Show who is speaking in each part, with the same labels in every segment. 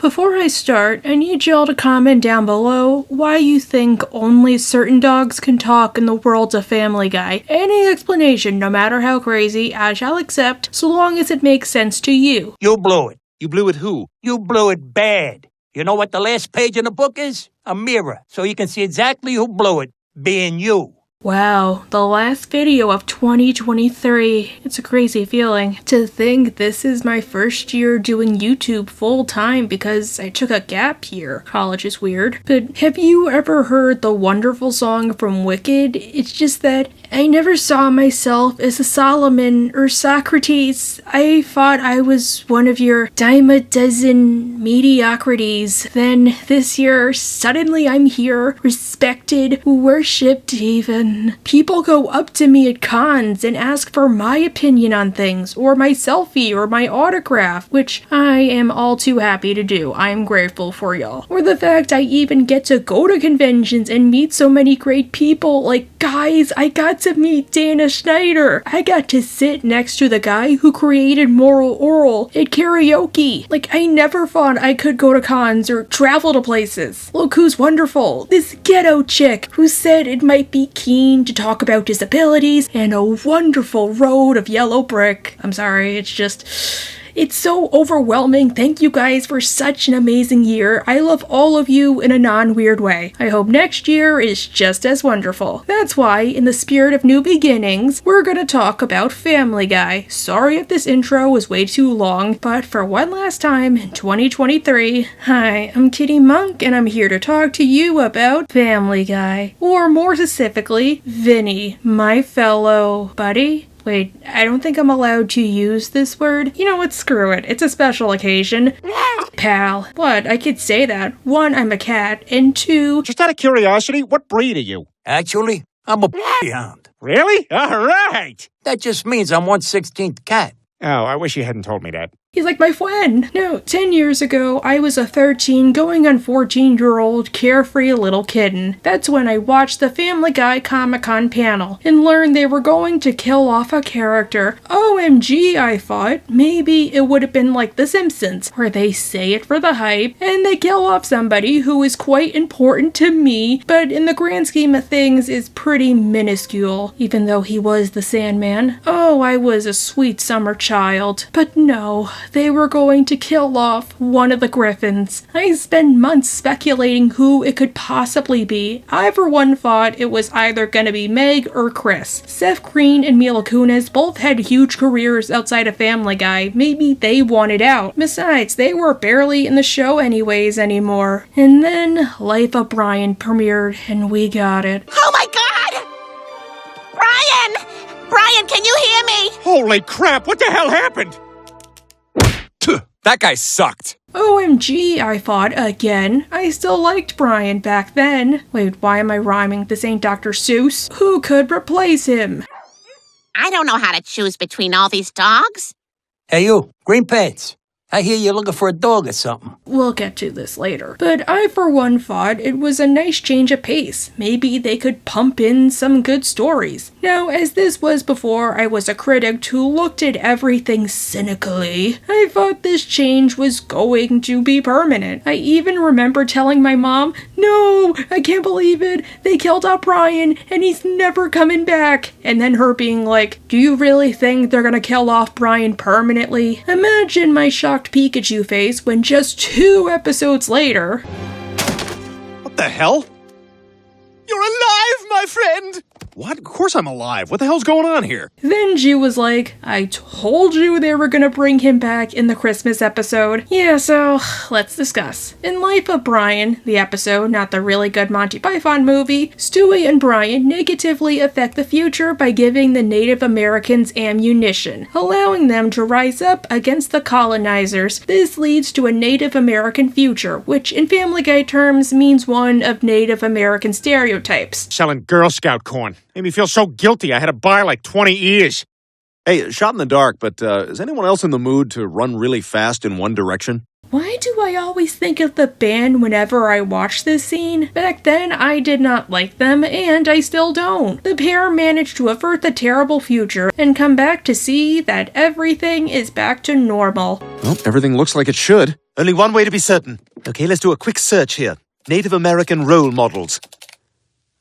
Speaker 1: Before I start, I need y'all to comment down below why you think only certain dogs can talk in the world of Family Guy. Any explanation, no matter how crazy, I shall accept, so long as it makes sense to you.
Speaker 2: You blew it.
Speaker 3: You blew it who?
Speaker 2: You blew it bad. You know what the last page in the book is? A mirror, so you can see exactly who blew it, being you.
Speaker 1: Wow, the last video of 2023. It's a crazy feeling. To think this is my first year doing YouTube full time because I took a gap year. College is weird. But have you ever heard the wonderful song from Wicked? It's just that I never saw myself as a Solomon or Socrates. I thought I was one of your dime a dozen mediocrities. Then this year, suddenly I'm here, respected, worshipped even. People go up to me at cons and ask for my opinion on things, or my selfie, or my autograph, which I am all too happy to do. I am grateful for y'all. Or the fact I even get to go to conventions and meet so many great people. Like, guys, I got to meet Dana Schneider. I got to sit next to the guy who created Moral Oral at karaoke. Like, I never thought I could go to cons or travel to places. Look who's wonderful. This ghetto chick who said it might be keen to talk about disabilities and a wonderful road of yellow brick. I'm sorry, it's so overwhelming. Thank you guys for such an amazing year. I love all of you in a non-weird way. I hope next year is just as wonderful. That's why, in the spirit of new beginnings, we're gonna talk about Family Guy. Sorry if this intro was way too long, but for one last time in 2023, hi, I'm Kitty Monk, and I'm here to talk to you about Family Guy. Or more specifically, Vinny, my fellow buddy. Wait, I don't think I'm allowed to use this word. You know what, screw it. It's a special occasion. Pal. What? I could say that. 1, I'm a cat, and 2...
Speaker 3: Just out of curiosity, what breed are you?
Speaker 2: Actually, I'm a hound.
Speaker 3: Really? All right.
Speaker 2: That just means I'm 1/16th cat.
Speaker 3: Oh, I wish you hadn't told me that.
Speaker 1: He's like my friend. No, 10 years ago, I was a 13 going on 14-year-old carefree little kitten. That's when I watched the Family Guy Comic-Con panel and learned they were going to kill off a character. OMG, I thought. Maybe it would have been like The Simpsons, where they say it for the hype and they kill off somebody who is quite important to me, but in the grand scheme of things is pretty minuscule, even though he was the Sandman. Oh, I was a sweet summer child. But no. They were going to kill off one of the Griffins. I spent months speculating who it could possibly be. I for one thought it was either gonna be Meg or Chris. Seth Green and Mila Kunis both had huge careers outside of Family Guy. Maybe they wanted out. Besides, they were barely in the show anyways anymore. And then Life of Brian premiered and we got it.
Speaker 4: Oh my god! Brian! Brian, can you hear me?
Speaker 3: Holy crap, what the hell happened?
Speaker 5: That guy sucked.
Speaker 1: OMG, I thought again. I still liked Brian back then. Wait, why am I rhyming? This ain't Dr. Seuss. Who could replace him?
Speaker 4: I don't know how to choose between all these dogs.
Speaker 2: Hey you, green pants. I hear you're looking for a dog or something.
Speaker 1: We'll get to this later. But I for one thought it was a nice change of pace. Maybe they could pump in some good stories. Now, as this was before I was a critic who looked at everything cynically, I thought this change was going to be permanent. I even remember telling my mom, "No, I can't believe it. They killed off Brian and he's never coming back." And then her being like, "Do you really think they're gonna kill off Brian permanently?" Imagine my shocked Pikachu face when just 2 episodes later...
Speaker 3: What the hell? You're alive, my friend! What? Of course I'm alive. What the hell's going on here?
Speaker 1: Then she was like, "I told you they were gonna bring him back in the Christmas episode." Yeah, so let's discuss. In Life of Brian, the episode, not the really good Monty Python movie, Stewie and Brian negatively affect the future by giving the Native Americans ammunition, allowing them to rise up against the colonizers. This leads to a Native American future, which in Family Guy terms means one of Native American stereotypes.
Speaker 3: Selling Girl Scout corn. Made me feel so guilty I had to buy like 20 ears.
Speaker 6: Hey, shot in the dark, but is anyone else in the mood to run really fast in one direction?
Speaker 1: Why do I always think of the band whenever I watch this scene? Back then, I did not like them, and I still don't. The pair managed to avert the terrible future and come back to see that everything is back to normal.
Speaker 6: Well, everything looks like it should.
Speaker 7: Only one way to be certain. Okay, let's do a quick search here. Native American role models.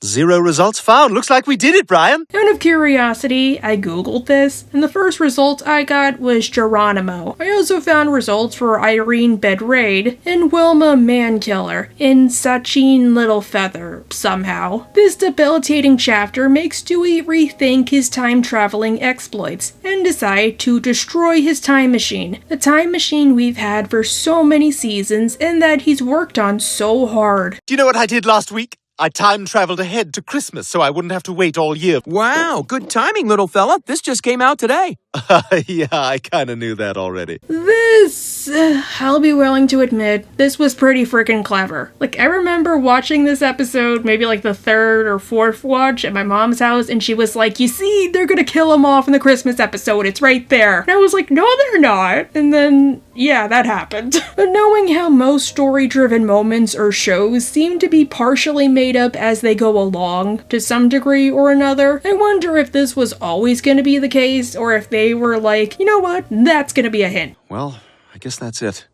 Speaker 7: 0 results found. Looks like we did it, Brian.
Speaker 1: Out of curiosity, I googled this, and the first result I got was Geronimo. I also found results for Irene Bedraid and Wilma Mankiller in Sachin Littlefeather, somehow. This debilitating chapter makes Stewie rethink his time-traveling exploits and decide to destroy his time machine, the time machine we've had for so many seasons and that he's worked on so hard.
Speaker 7: Do you know what I did last week? I time-traveled ahead to Christmas so I wouldn't have to wait all year.
Speaker 5: Wow, good timing, little fella. This just came out today.
Speaker 7: Yeah, I kind of knew that already.
Speaker 1: This, I'll be willing to admit, this was pretty freaking clever. Like, I remember watching this episode, maybe like the 3rd or 4th watch at my mom's house, and she was like, you see, they're gonna kill him off in the Christmas episode, it's right there. And I was like, no, they're not. And then, yeah, that happened. But knowing how most story-driven moments or shows seem to be partially made up as they go along, to some degree or another, I wonder if this was always gonna be the case, or if they were like, you know what, that's gonna be a hint.
Speaker 6: Well, I guess that's it.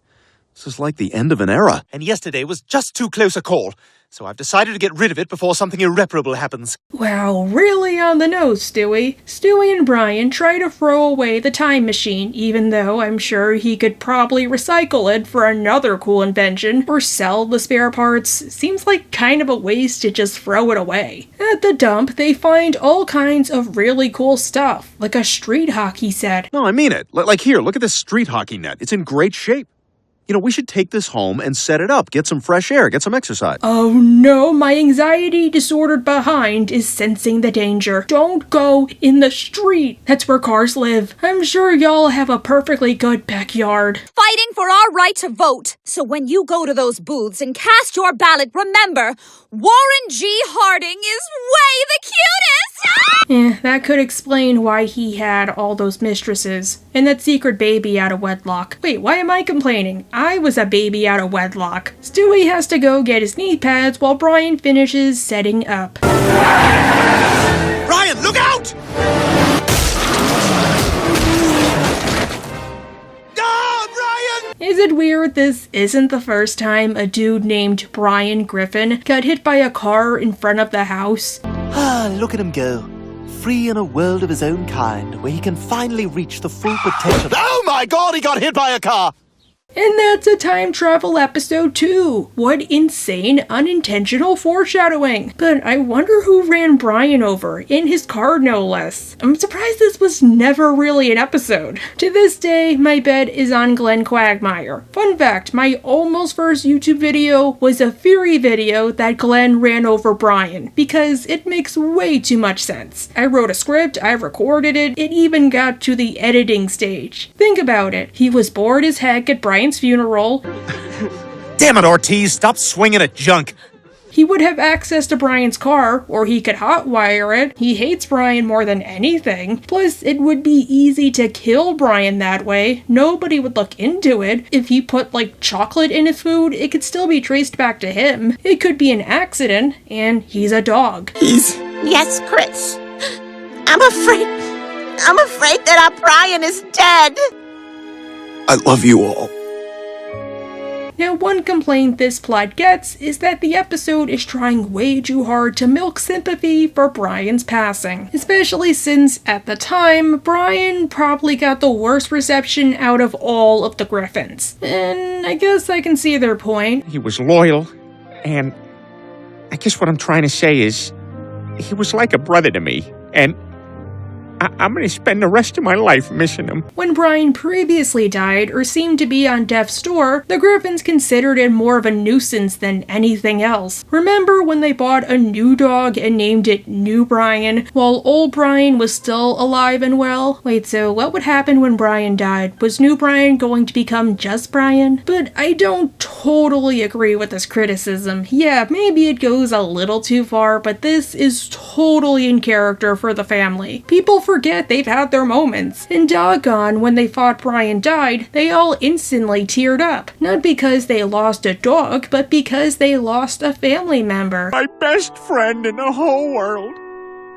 Speaker 6: This is like the end of an era.
Speaker 7: And yesterday was just too close a call, so I've decided to get rid of it before something irreparable happens.
Speaker 1: Wow, really on the nose, Stewie. Stewie and Brian try to throw away the time machine, even though I'm sure he could probably recycle it for another cool invention or sell the spare parts. Seems like kind of a waste to just throw it away. At the dump, they find all kinds of really cool stuff, like a street hockey set.
Speaker 6: No, I mean it. Like here, look at this street hockey net. It's in great shape. You know, we should take this home and set it up, get some fresh air, get some exercise.
Speaker 1: Oh no, my anxiety disordered behind is sensing the danger. Don't go in the street. That's where cars live. I'm sure y'all have a perfectly good backyard.
Speaker 4: Fighting for our right to vote. So when you go to those booths and cast your ballot, remember, Warren G. Harding is way the cutest!
Speaker 1: That could explain why he had all those mistresses and that secret baby out of wedlock. Wait, why am I complaining? I was a baby out of wedlock. Stewie has to go get his knee pads while Brian finishes setting up.
Speaker 7: Brian, look out! Brian!
Speaker 1: Is it weird this isn't the first time a dude named Brian Griffin got hit by a car in front of the house?
Speaker 7: Look at him go. Free in a world of his own kind, where he can finally reach the full potential. Oh my god, he got hit by a car!
Speaker 1: And that's a time travel episode too. What insane unintentional foreshadowing. But I wonder who ran Brian over, in his car no less. I'm surprised this was never really an episode. To this day, my bet is on Glenn Quagmire. Fun fact, my almost first YouTube video was a theory video that Glenn ran over Brian, because it makes way too much sense. I wrote a script, I recorded it, it even got to the editing stage. Think about it. He was bored as heck at Brian's funeral.
Speaker 3: Damn it, Ortiz, stop swinging at junk.
Speaker 1: He would have access to Brian's car, or he could hotwire it. He hates Brian more than anything. Plus, it would be easy to kill Brian that way. Nobody would look into it. If he put, like, chocolate in his food, it could still be traced back to him. It could be an accident, and he's a dog.
Speaker 4: Yes, Chris. I'm afraid that our Brian is dead.
Speaker 3: I love you all.
Speaker 1: Now, one complaint this plot gets is that the episode is trying way too hard to milk sympathy for Brian's passing. Especially since, at the time, Brian probably got the worst reception out of all of the Griffins. And I guess I can see their point.
Speaker 2: He was loyal, and I guess what I'm trying to say is, he was like a brother to me, and I'm gonna spend the rest of my life missing him.
Speaker 1: When Brian previously died, or seemed to be on death's door, the Griffins considered it more of a nuisance than anything else. Remember when they bought a new dog and named it New Brian, while old Brian was still alive and well? Wait, so what would happen when Brian died? Was New Brian going to become just Brian? But I don't totally agree with this criticism. Yeah, maybe it goes a little too far, but this is totally in character for the family. People forget they've had their moments. And doggone, when they thought Brian died, they all instantly teared up. Not because they lost a dog, but because they lost a family member.
Speaker 2: My best friend in the whole world.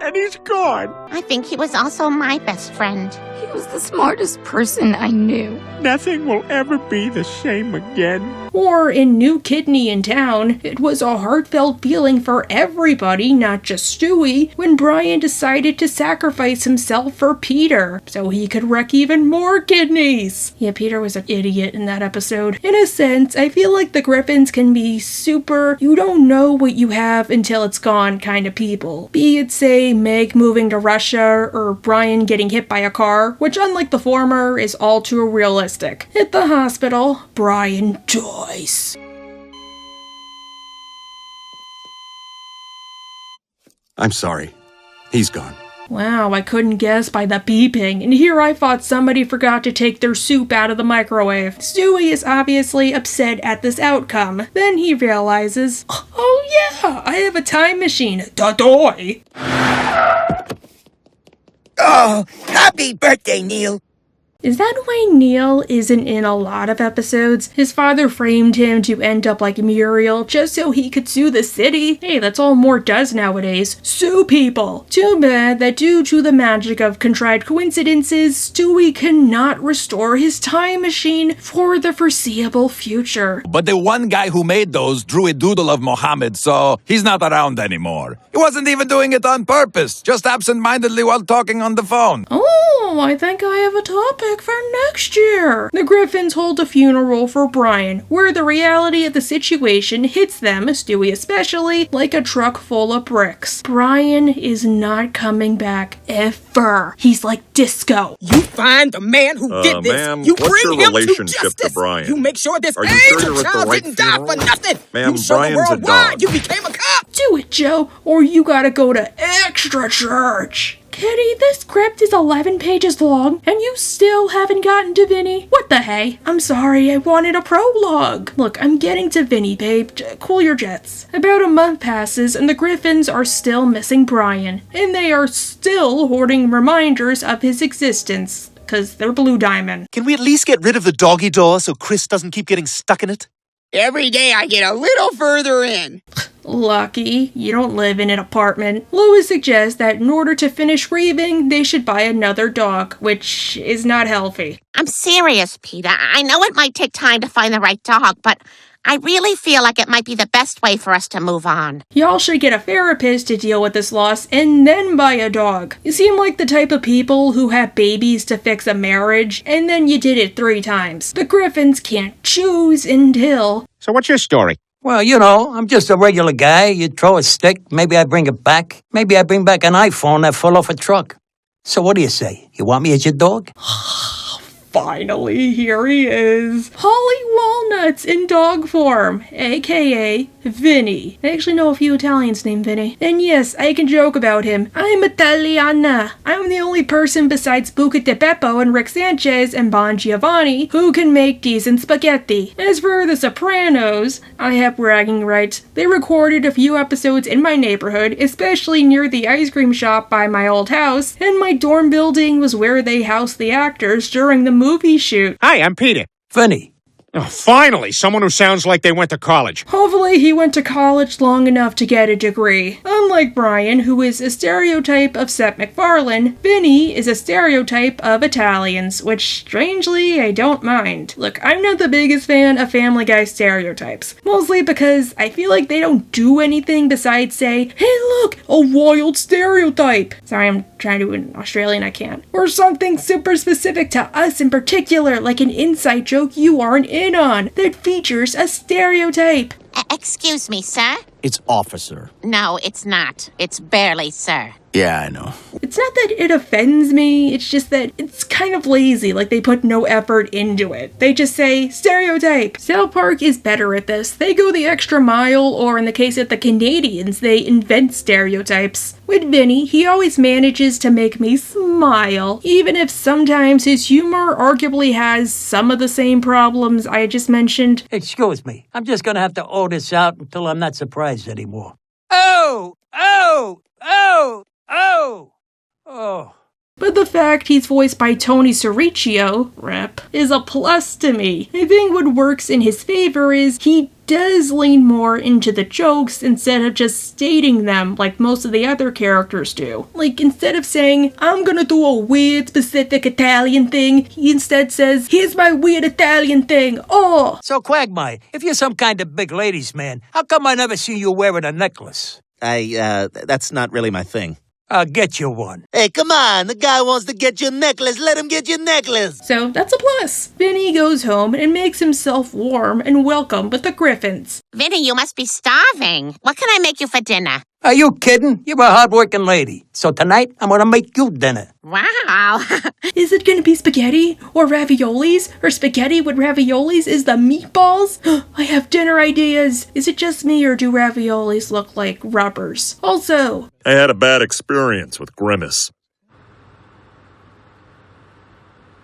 Speaker 2: And he's gone.
Speaker 4: I think he was also my best friend.
Speaker 8: He was the smartest person I knew.
Speaker 2: Nothing will ever be the same again.
Speaker 1: Or in New Kidney in Town, it was a heartfelt feeling for everybody, not just Stewie, when Brian decided to sacrifice himself for Peter, so he could wreck even more kidneys. Yeah, Peter was an idiot in that episode. In a sense, I feel like the Griffins can be super, you don't know what you have until it's gone kind of people. Be it, say, Meg moving to Russia, or Brian getting hit by a car, which unlike the former, is all too realistic. At the hospital, Brian dies.
Speaker 6: I'm sorry. He's gone.
Speaker 1: Wow, I couldn't guess by the beeping, and here I thought somebody forgot to take their soup out of the microwave. Stewie is obviously upset at this outcome. Then he realizes, oh yeah, I have a time machine. Da-doy!
Speaker 9: Oh, happy birthday, Neil.
Speaker 1: Is that why Neil isn't in a lot of episodes? His father framed him to end up like Muriel just so he could sue the city? Hey, that's all Mort does nowadays. Sue people! Too bad that due to the magic of contrived coincidences, Stewie cannot restore his time machine for the foreseeable future.
Speaker 10: But the one guy who made those drew a doodle of Mohammed, so he's not around anymore. He wasn't even doing it on purpose, just absent-mindedly while talking on the phone.
Speaker 1: Oh, I think I have a topic for next year. The Griffins hold a funeral for Brian, where the reality of the situation hits them, Stewie especially, like a truck full of bricks. Brian is not coming back ever. He's like disco.
Speaker 9: You find the man who did this.
Speaker 11: Ma'am,
Speaker 9: You
Speaker 11: what's
Speaker 9: bring
Speaker 11: your
Speaker 9: him to
Speaker 11: relationship
Speaker 9: justice.
Speaker 11: to Brian?
Speaker 9: You make sure this
Speaker 11: Are you sure
Speaker 9: angel
Speaker 11: you're at the
Speaker 9: child
Speaker 11: right
Speaker 9: didn't die for
Speaker 11: funeral?
Speaker 9: nothing.
Speaker 11: Ma'am,
Speaker 9: You show
Speaker 11: Brian's
Speaker 9: the
Speaker 11: a
Speaker 9: world why
Speaker 11: dog.
Speaker 9: you became a cop.
Speaker 1: Do it, Joe, or you gotta go to extra church. Kitty, this script is 11 pages long, and you still haven't gotten to Vinny? What the hey? I'm sorry, I wanted a prologue. Look, I'm getting to Vinny, babe. Cool your jets. About a month passes, and the Griffins are still missing Brian, and they are still hoarding reminders of his existence, because they're Blue Diamond.
Speaker 7: Can we at least get rid of the doggy door so Chris doesn't keep getting stuck in it?
Speaker 9: Every day I get a little further in.
Speaker 1: Lucky, you don't live in an apartment. Lois suggests that in order to finish grieving, they should buy another dog, which is not healthy.
Speaker 12: I'm serious, Peter. I know it might take time to find the right dog, but I really feel like it might be the best way for us to move on.
Speaker 1: Y'all should get a therapist to deal with this loss and then buy a dog. You seem like the type of people who have babies to fix a marriage, and then you did it 3 times. The Griffins can't choose until...
Speaker 2: So what's your story?
Speaker 13: Well, you know, I'm just a regular guy. You throw a stick, maybe I bring it back. Maybe I bring back an iPhone that fell off a truck. So what do you say? You want me as your dog?
Speaker 1: Finally, here he is. Holly Walnuts in dog form, aka Vinny. I actually know a few Italians named Vinny. And yes, I can joke about him. I'm Italiana. I'm the only person besides Buca de Beppo and Rick Sanchez and Bon Giovanni who can make decent spaghetti. As for The Sopranos, I have bragging rights. They recorded a few episodes in my neighborhood, especially near the ice cream shop by my old house, and my dorm building was where they housed the actors during the movie shoot.
Speaker 2: Hi, I'm Peter.
Speaker 13: Vinny.
Speaker 2: Oh, finally, someone who sounds like they went to college.
Speaker 1: Hopefully he went to college long enough to get a degree. Unlike Brian, who is a stereotype of Seth MacFarlane, Vinny is a stereotype of Italians, which, strangely, I don't mind. Look, I'm not the biggest fan of Family Guy stereotypes, mostly because I feel like they don't do anything besides say, hey look, a wild stereotype. Sorry, I'm trying to do an Australian, I can't. Or something super specific to us in particular, like an inside joke you aren't in on that features a stereotype.
Speaker 12: Excuse me, sir?
Speaker 5: It's officer.
Speaker 12: No, it's not. It's barely, sir.
Speaker 5: Yeah, I know.
Speaker 1: It's not that it offends me, it's just that it's kind of lazy, like they put no effort into it. They just say, stereotype. South Park is better at this. They go the extra mile, or in the case of the Canadians, they invent stereotypes. With Vinny, he always manages to make me smile, even if sometimes his humor arguably has some of the same problems I just mentioned.
Speaker 13: Excuse me. I'm just gonna have to owe this out until I'm not surprised anymore. Oh! Oh! Oh! Oh! Oh.
Speaker 1: But the fact he's voiced by Toni Sericchio, rep, is a plus to me. I think what works in his favor is he does lean more into the jokes instead of just stating them like most of the other characters do. Like, instead of saying, I'm gonna do a weird specific Italian thing, he instead says, here's my weird Italian thing, oh!
Speaker 13: So, Quagmire, if you're some kind of big ladies man, how come I never see you wearing a necklace?
Speaker 7: That's not really my thing.
Speaker 13: I'll get you one.
Speaker 7: Hey, come on. The guy wants to get your necklace. Let him get your necklace.
Speaker 1: So that's a plus. Vinny goes home and makes himself warm and welcome with the Griffins.
Speaker 12: Vinny, you must be starving. What can I make you for dinner?
Speaker 13: Are you kidding? You're a hard-working lady. So tonight, I'm gonna make you dinner.
Speaker 12: Wow.
Speaker 1: Is it gonna be spaghetti or raviolis? Or spaghetti with raviolis is the meatballs? I have dinner ideas. Is it just me or do raviolis look like rubbers? Also,
Speaker 11: I had a bad experience with Grimace.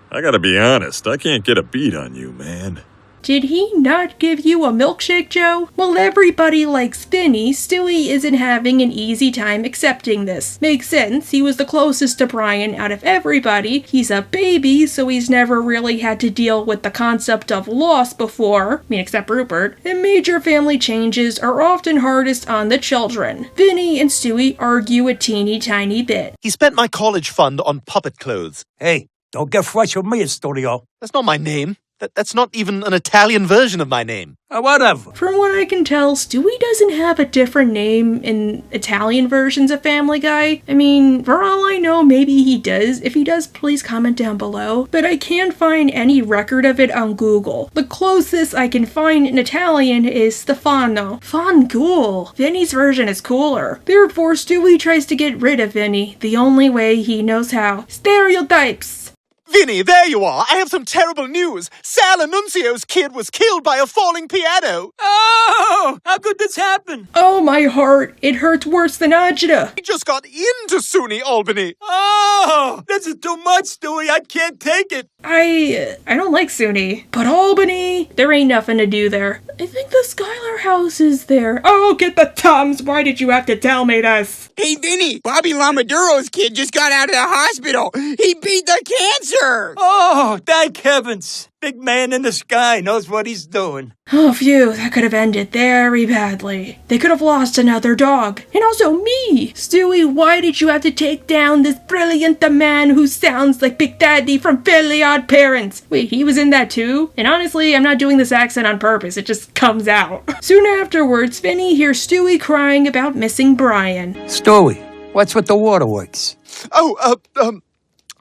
Speaker 11: I gotta be honest, I can't get a beat on you, man.
Speaker 1: did he not give you a milkshake, Joe? Well, everybody likes Vinny. Stewie isn't having an easy time accepting this. Makes sense, he was the closest to Brian out of everybody. He's a baby, so he's never really had to deal with the concept of loss before. I mean, except Rupert. And major family changes are often hardest on the children. Vinny and Stewie argue a teeny tiny bit.
Speaker 7: He spent my college fund on puppet clothes.
Speaker 13: Hey, don't get fresh with me, Studio.
Speaker 7: That's not my name. That's not even an Italian version of my name.
Speaker 13: Whatever.
Speaker 1: From what I can tell, Stewie doesn't have a different name in Italian versions of Family Guy. I mean, for all I know, maybe he does. If he does, please comment down below. But I can't find any record of it on Google. The closest I can find in Italian is Stefano. Fancool. Vinny's version is cooler. Therefore, Stewie tries to get rid of Vinny the only way he knows how. Stereotypes!
Speaker 3: Vinny, there you are. I have some terrible news. Sal Annuncio's kid was killed by a falling piano.
Speaker 13: Oh, how could this happen?
Speaker 1: Oh, my heart. It hurts worse than agita.
Speaker 3: He just got into SUNY Albany.
Speaker 13: Oh, this is too much, Stewie. I can't take it.
Speaker 1: I don't like SUNY, but Albany, there ain't nothing to do there. I think the Skylar house is there. Oh, get the Tums. Why did you have to tell me this?
Speaker 9: Hey, Vinny, Bobby Lamaduro's kid just got out of the hospital. He beat the cancer.
Speaker 13: Oh, thank heavens. Big man in the sky knows what he's doing.
Speaker 1: Oh, phew, that could have ended very badly. They could have lost another dog. And also me! Stewie, why did you have to take down this brilliant man who sounds like Big Daddy from Fairly Odd Parents? Wait, he was in that too? And honestly, I'm not doing this accent on purpose, it just comes out. Soon afterwards, Vinny hears Stewie crying about missing Brian.
Speaker 13: Stewie, what's with the waterworks?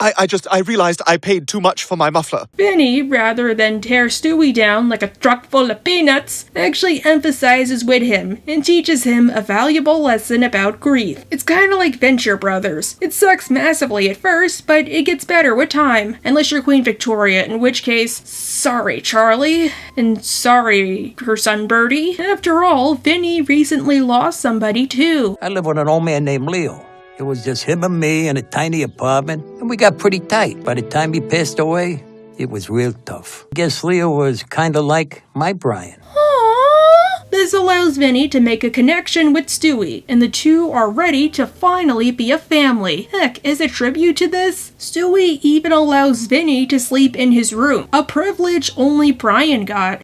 Speaker 3: I realized I paid too much for my muffler.
Speaker 1: Vinny, rather than tear Stewie down like a truck full of peanuts, actually emphasizes with him and teaches him a valuable lesson about grief. It's kind of like Venture Brothers. It sucks massively at first, but it gets better with time. Unless you're Queen Victoria, in which case, sorry, Charlie. And sorry, her son Bertie. After all, Vinny recently lost somebody too.
Speaker 13: I live with an old man named Leo. It was just him and me in a tiny apartment, and we got pretty tight. By the time he passed away, it was real tough. I guess Leo was kind of like my Brian.
Speaker 1: Aww. This allows Vinny to make a connection with Stewie, and the two are ready to finally be a family. Heck, as a tribute to this, Stewie even allows Vinny to sleep in his room, a privilege only Brian got.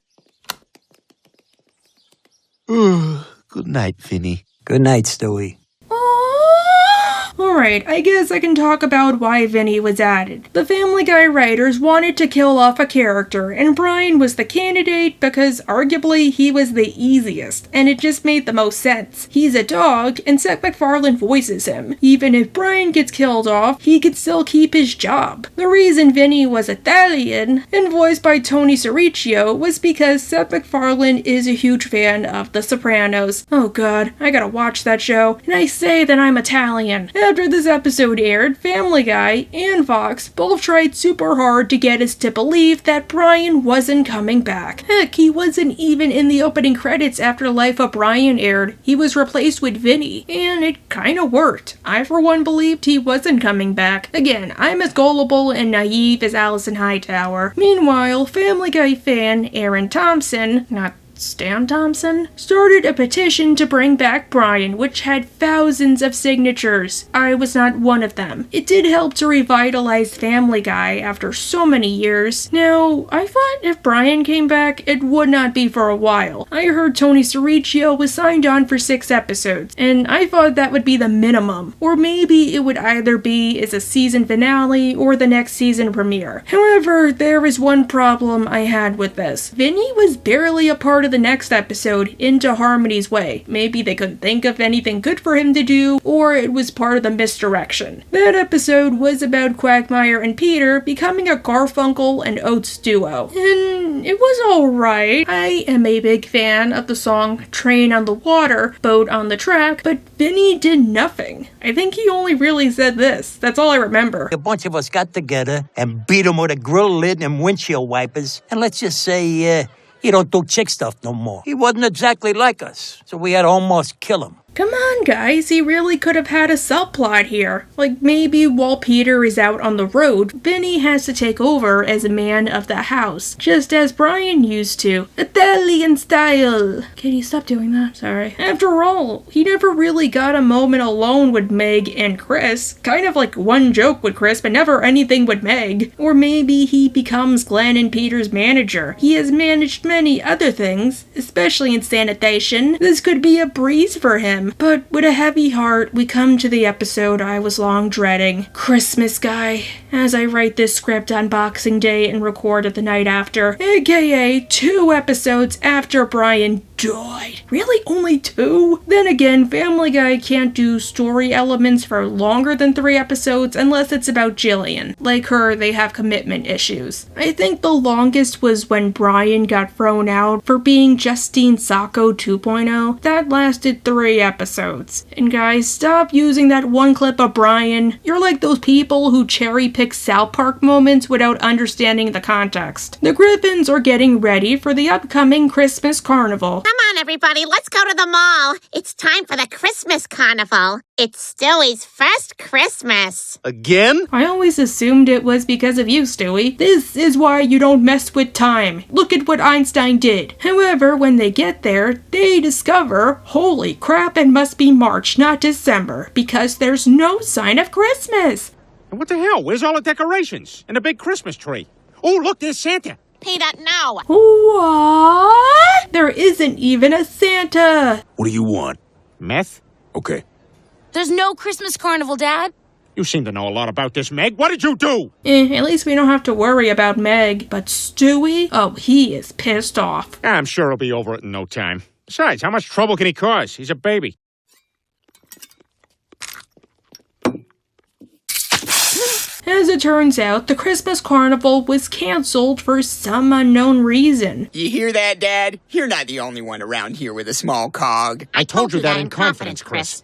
Speaker 7: Good night, Vinny.
Speaker 13: Good night, Stewie.
Speaker 1: Alright, I guess I can talk about why Vinny was added. The Family Guy writers wanted to kill off a character, and Brian was the candidate because arguably he was the easiest, and it just made the most sense. He's a dog, and Seth MacFarlane voices him. Even if Brian gets killed off, he could still keep his job. The reason Vinny was Italian, and voiced by Toni Sericchio, was because Seth MacFarlane is a huge fan of The Sopranos. Oh god, I gotta watch that show, and I say that I'm Italian. After this episode aired, Family Guy and Fox both tried super hard to get us to believe that Brian wasn't coming back. Heck, he wasn't even in the opening credits after Life of Brian aired. He was replaced with Vinny, and it kinda worked. I for one believed he wasn't coming back. Again, I'm as gullible and naive as Allison Hightower. Meanwhile, Family Guy fan Aaron Thompson, not Stan Thompson, started a petition to bring back Brian, which had thousands of signatures. I was not one of them. It did help to revitalize Family Guy after so many years. Now, I thought if Brian came back, it would not be for a while. I heard Toni Sericchio was signed on for 6 episodes, and I thought that would be the minimum. Or maybe it would either be as a season finale or the next season premiere. However, there is one problem I had with this. Vinny was barely a part of the next episode, Into Harmony's Way. Maybe they couldn't think of anything good for him to do, or it was part of the misdirection. That episode was about Quagmire and Peter becoming a Garfunkel and Oates duo. And it was alright. I am a big fan of the song Train on the Water, Boat on the Track, but Vinny did nothing. I think he only really said this. That's all I remember.
Speaker 13: A bunch of us got together and beat him with a grill lid and windshield wipers, and let's just say, he don't do chick stuff no more. He wasn't exactly like us, so we had to almost kill him.
Speaker 1: Come on, guys, he really could have had a subplot here. Like, maybe while Peter is out on the road, Vinny has to take over as a man of the house, just as Brian used to. Italian style! Katie, stop doing that. Sorry. After all, he never really got a moment alone with Meg and Chris. Kind of like one joke with Chris, but never anything with Meg. Or maybe he becomes Glenn and Peter's manager. He has managed many other things, especially in sanitation. This could be a breeze for him. But with a heavy heart, we come to the episode I was long dreading, Christmas Guy. As I write this script on Boxing Day and record it the night after, aka 2 episodes after Brian died. Really? Only 2? Then again, Family Guy can't do story elements for longer than 3 episodes unless it's about Jillian. Like her, they have commitment issues. I think the longest was when Brian got thrown out for being Justine Sacco 2.0. That lasted 3 episodes. And guys, stop using that one clip of Brian. You're like those people who cherry pick South Park moments without understanding the context. The Griffins are getting ready for the upcoming Christmas carnival.
Speaker 12: Come on, everybody, let's go to the mall. It's time for the Christmas carnival. It's Stewie's first Christmas.
Speaker 7: Again?
Speaker 1: I always assumed it was because of you, Stewie. This is why you don't mess with time. Look at what Einstein did. However, when they get there, they discover, holy crap, it must be March, not December, because there's no sign of Christmas.
Speaker 2: And what the hell? Where's all the decorations? And the big Christmas tree? Oh, look, there's Santa.
Speaker 12: Peter, no.
Speaker 1: What? There isn't even a Santa.
Speaker 3: What do you want?
Speaker 2: Meth?
Speaker 3: Okay.
Speaker 8: There's no Christmas carnival, Dad.
Speaker 2: You seem to know a lot about this, Meg. What did you do?
Speaker 1: At least we don't have to worry about Meg. But Stewie? Oh, he is pissed off.
Speaker 2: I'm sure he'll be over it in no time. Besides, how much trouble can he cause? He's a baby.
Speaker 1: As it turns out, the Christmas carnival was cancelled for some unknown reason.
Speaker 9: You hear that, Dad? You're not the only one around here with a small cog.
Speaker 2: I told you that in confidence, Chris.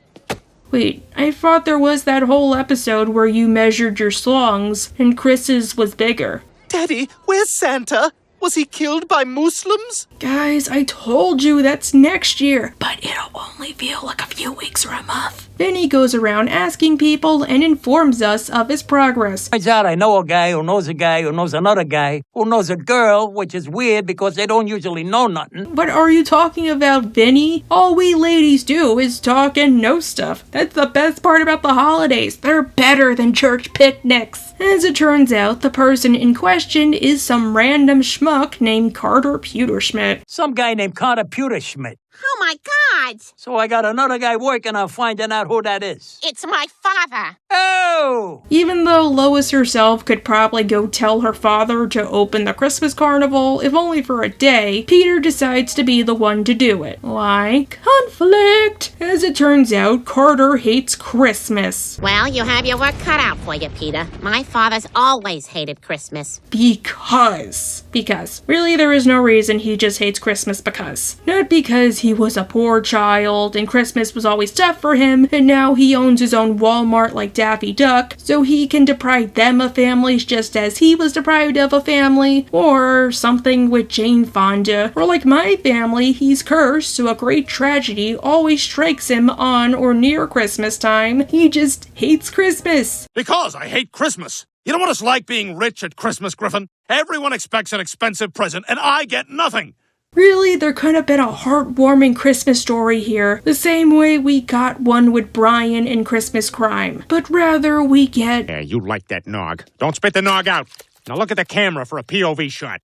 Speaker 1: Wait, I thought there was that whole episode where you measured your slongs, and Chris's was bigger.
Speaker 7: Daddy, where's Santa? Was he killed by Muslims?
Speaker 1: Guys, I told you that's next year, but it'll only feel like a few weeks or a month. Vinny goes around asking people and informs us of his progress.
Speaker 13: Turns out I know a guy who knows a guy who knows another guy who knows a girl, which is weird because they don't usually know nothing.
Speaker 1: But are you talking about Vinny? All we ladies do is talk and know stuff. That's the best part about the holidays. They're better than church picnics. As it turns out, the person in question is some random schmuck named Carter Pewterschmidt.
Speaker 13: Some guy named Carter Pewterschmidt.
Speaker 12: Oh, my God.
Speaker 13: So I got another guy working on finding out who that is.
Speaker 12: It's my father.
Speaker 13: Oh!
Speaker 1: Even though Lois herself could probably go tell her father to open the Christmas carnival, if only for a day, Peter decides to be the one to do it. Why? Conflict! As it turns out, Carter hates Christmas.
Speaker 12: Well, you have your work cut out for you, Peter. My father's always hated Christmas.
Speaker 1: Because. Really, there is no reason he just hates Christmas because. Not because he was a poor child and Christmas was always tough for him, and now he owns his own Walmart like Daffy Duck, so he can deprive them of families just as he was deprived of a family, or something with Jane Fonda. Or like my family, he's cursed, so a great tragedy always strikes him on or near Christmas time. He just hates Christmas.
Speaker 3: Because I hate Christmas. You know what it's like being rich at Christmas, Griffin? Everyone expects an expensive present, and I get nothing.
Speaker 1: Really, there could have been a heartwarming Christmas story here, the same way we got one with Brian in Christmas Crime. But rather, we get...
Speaker 2: Yeah, you like that nog. Don't spit the nog out. Now look at the camera for a POV shot.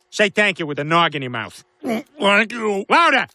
Speaker 2: Say thank you with the nog in your mouth.
Speaker 3: Thank you.
Speaker 2: Louder!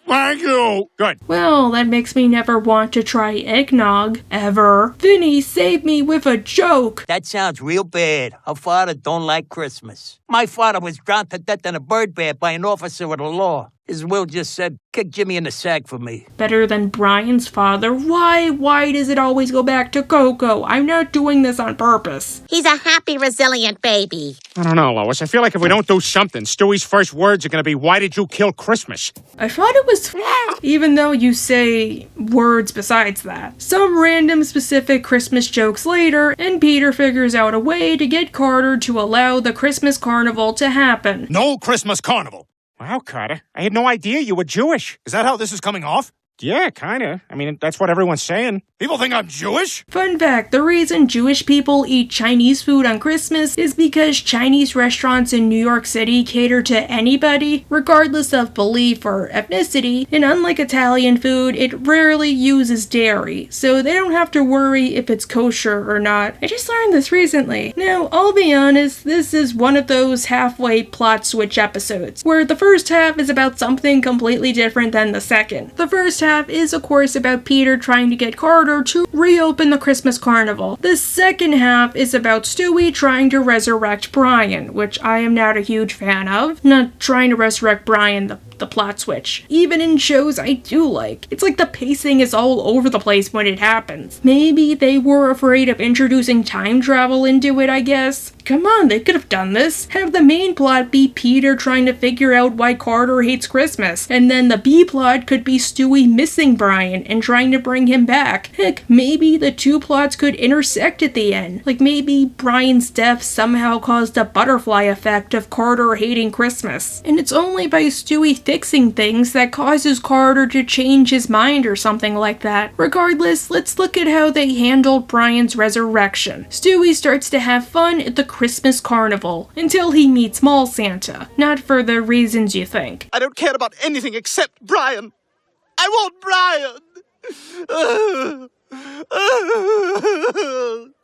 Speaker 3: Thank you.
Speaker 2: Good.
Speaker 1: Well, that makes me never want to try eggnog, ever. Vinny, save me with a joke.
Speaker 13: That sounds real bad. Her father don't like Christmas. My father was drowned to death in a bird bath by an officer of the law. His will just said, kick Jimmy in the sack for me.
Speaker 1: Better than Brian's father? Why does it always go back to Coco? I'm not doing this on purpose.
Speaker 12: He's a happy, resilient baby.
Speaker 2: I don't know, Lois. I feel like if we don't do something, Stewie's first words are gonna be, why did you kill Christmas?
Speaker 1: I thought it was even though you say words besides that. Some random specific Christmas jokes later, and Peter figures out a way to get Carter to allow the Christmas carnival to happen.
Speaker 3: No Christmas carnival.
Speaker 2: Wow, Carter. I had no idea you were Jewish.
Speaker 3: Is that how this is coming off?
Speaker 2: Yeah, kinda. I mean, that's what everyone's saying.
Speaker 3: People think I'm Jewish?
Speaker 1: Fun fact, the reason Jewish people eat Chinese food on Christmas is because Chinese restaurants in New York City cater to anybody, regardless of belief or ethnicity, and unlike Italian food, it rarely uses dairy, so they don't have to worry if it's kosher or not. I just learned this recently. Now, I'll be honest, this is one of those halfway plot switch episodes, where the first half is about something completely different than the second. The first half is, of course, about Peter trying to get Carter to reopen the Christmas carnival. The second half is about Stewie trying to resurrect Brian, which I am not a huge fan of. Not trying to resurrect Brian, the plot switch. Even in shows I do like. It's like the pacing is all over the place when it happens. Maybe they were afraid of introducing time travel into it, I guess. Come on, they could have done this. Have the main plot be Peter trying to figure out why Carter hates Christmas, and then the B plot could be Stewie missing Brian and trying to bring him back. Heck, maybe the two plots could intersect at the end. Like maybe Brian's death somehow caused a butterfly effect of Carter hating Christmas. And it's only by Stewie fixing things that causes Carter to change his mind or something like that. Regardless, let's look at how they handled Brian's resurrection. Stewie starts to have fun at the Christmas carnival until he meets Mall Santa. Not for the reasons you think.
Speaker 7: I don't care about anything except Brian. I want Brian.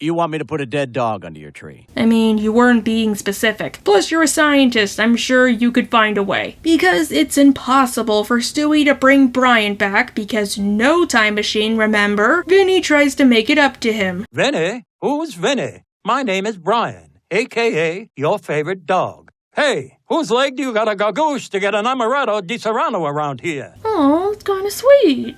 Speaker 5: You want me to put a dead dog under your tree?
Speaker 1: I mean, you weren't being specific. Plus, you're a scientist. I'm sure you could find a way. Because it's impossible for Stewie to bring Brian back because no time machine, remember? Vinny tries to make it up to him.
Speaker 13: Vinny? Who's Vinny? My name is Brian, a.k.a. your favorite dog. Hey, whose leg do you got a gagoosh to get an amaretto di Serrano around here?
Speaker 1: Oh, it's kinda sweet.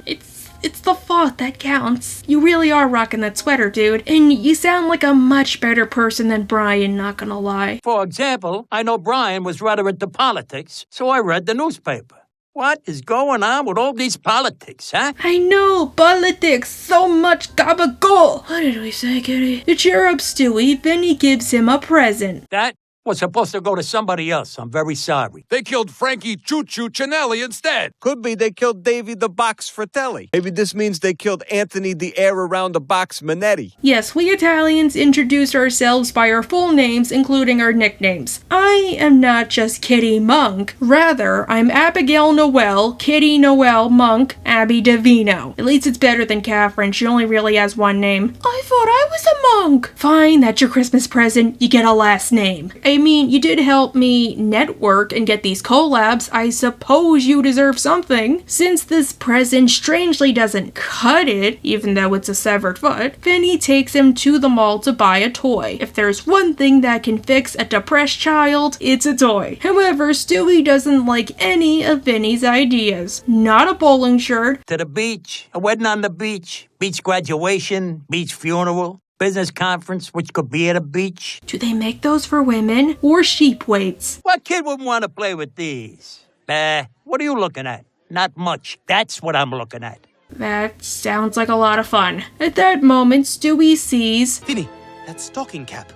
Speaker 1: It's the thought that counts. You really are rocking that sweater, dude. And you sound like a much better person than Brian, not gonna lie.
Speaker 13: For example, I know Brian was rather into politics, so I read the newspaper. What is going on with all these politics, huh?
Speaker 1: I know, politics, so much gabagool. What did we say, Kitty? To cheer up Stewie, Vinny gives him a present.
Speaker 13: That was supposed to go to somebody else. I'm very sorry.
Speaker 10: They killed Frankie Choo-Choo Cinelli instead.
Speaker 5: Could be they killed Davy the Box Fratelli. Maybe this means they killed Anthony the Air Around the Box Manetti.
Speaker 1: Yes, we Italians introduce ourselves by our full names, including our nicknames. I am not just Kitty Monk. Rather, I'm Abigail Noel, Kitty Noel Monk, Abby Devino. At least it's better than Catherine. She only really has one name. I thought I was a monk. Fine, that's your Christmas present. You get a last name. I mean, you did help me network and get these collabs. I suppose you deserve something. Since this present strangely doesn't cut it, even though it's a severed foot, Vinny takes him to the mall to buy a toy. If there's one thing that can fix a depressed child, it's a toy. However, Stewie doesn't like any of Vinny's ideas. Not a bowling shirt.
Speaker 13: To the beach, a wedding on the beach, beach graduation, beach funeral. Business conference, which could be at a beach.
Speaker 1: Do they make those for women or sheep weights?
Speaker 13: What kid would want to play with these? What are you looking at? Not much. That's what I'm looking at.
Speaker 1: That sounds like a lot of fun. At that moment, Stewie sees...
Speaker 7: Vinny, that stocking cap.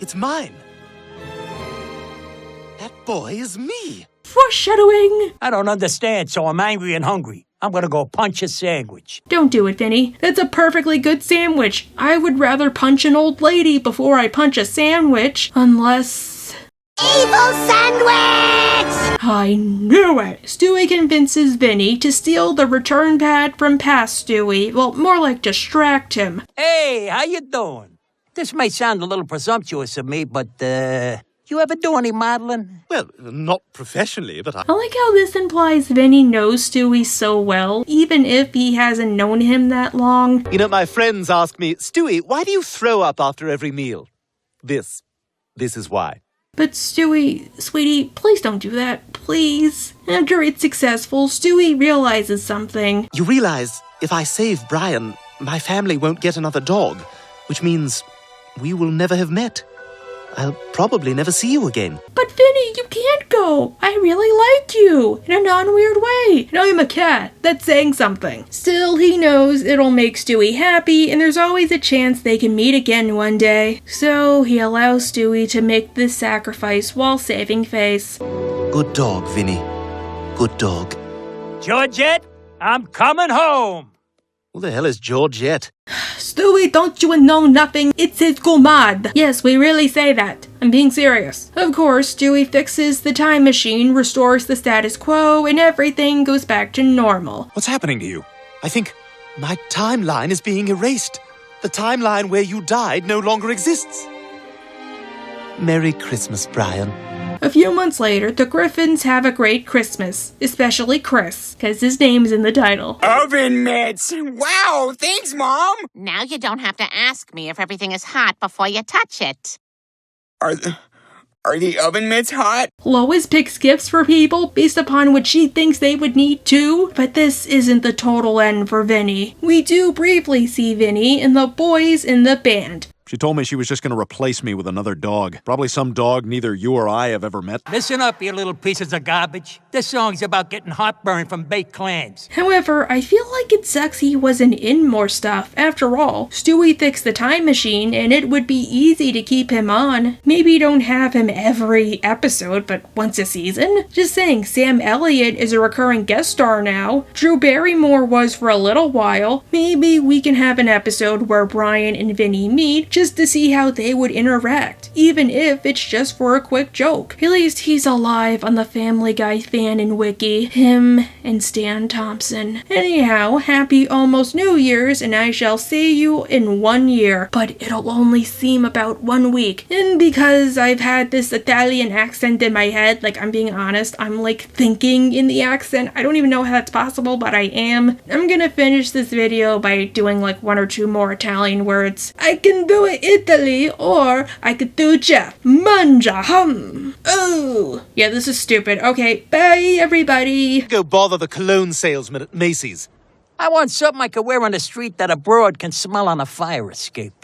Speaker 7: It's mine. That boy is me.
Speaker 1: Foreshadowing!
Speaker 13: I don't understand, so I'm angry and hungry. I'm gonna go punch a sandwich.
Speaker 1: Don't do it, Vinny. That's a perfectly good sandwich. I would rather punch an old lady before I punch a sandwich. Unless...
Speaker 12: Evil sandwich!
Speaker 1: I knew it! Stewie convinces Vinny to steal the return pad from past Stewie. Well, more like distract him.
Speaker 13: Hey, how you doing? This may sound a little presumptuous of me, but, you ever do any modeling?
Speaker 7: Well, not professionally, but
Speaker 1: I like how this implies Vinny knows Stewie so well, even if he hasn't known him that long.
Speaker 7: You know, my friends ask me, Stewie, why do you throw up after every meal? This is why.
Speaker 1: But Stewie, sweetie, please don't do that, please. After it's successful, Stewie realizes something.
Speaker 7: You realize, if I save Brian, my family won't get another dog, which means we will never have met. I'll probably never see you again.
Speaker 1: But Vinny, you can't go. I really like you, in a non-weird way. And I'm a cat. That's saying something. Still, he knows it'll make Stewie happy, and there's always a chance they can meet again one day. So he allows Stewie to make this sacrifice while saving face.
Speaker 7: Good dog, Vinny. Good dog.
Speaker 13: Georgette, I'm coming home.
Speaker 7: Who the hell is Georgette?
Speaker 1: Stewie, don't you know nothing? It's his comadre. Yes, we really say that. I'm being serious. Of course, Stewie fixes the time machine, restores the status quo, and everything goes back to normal.
Speaker 3: What's happening to you?
Speaker 7: I think my timeline is being erased. The timeline where you died no longer exists. Merry Christmas, Brian.
Speaker 1: A few months later, the Griffins have a great Christmas, especially Chris, because his name's in the title.
Speaker 9: Oven mitts! Wow, thanks, Mom!
Speaker 12: Now you don't have to ask me if everything is hot before you touch it.
Speaker 9: Are the oven mitts hot?
Speaker 1: Lois picks gifts for people based upon what she thinks they would need too, but this isn't the total end for Vinny. We do briefly see Vinny and the boys in the band.
Speaker 6: She told me she was just going to replace me with another dog. Probably some dog neither you or I have ever met.
Speaker 13: Listen up, you little pieces of garbage. This song's about getting heartburn from baked clams.
Speaker 1: However, I feel like it sucks he wasn't in more stuff. After all, Stewie fixed the time machine and it would be easy to keep him on. Maybe don't have him every episode, but once a season? Just saying, Sam Elliott is a recurring guest star now. Drew Barrymore was for a little while. Maybe we can have an episode where Brian and Vinny meet just to see how they would interact, even if it's just for a quick joke. At least he's alive on the Family Guy fan and wiki. Him and Stan Thompson. Anyhow, happy almost New Year's, and I shall see you in 1 year. But it'll only seem about 1 week. And because I've had this Italian accent in my head, like I'm being honest, I'm like thinking in the accent. I don't even know how that's possible, but I am. I'm gonna finish this video by doing like 1 or 2 more Italian words. I can do it Italy, or I could do Jeff. Mangia hum. Oh. Yeah, this is stupid. Okay, bye everybody.
Speaker 7: Go bother the cologne salesman at Macy's.
Speaker 13: I want something I could wear on the street that a broad can smell on a fire escape.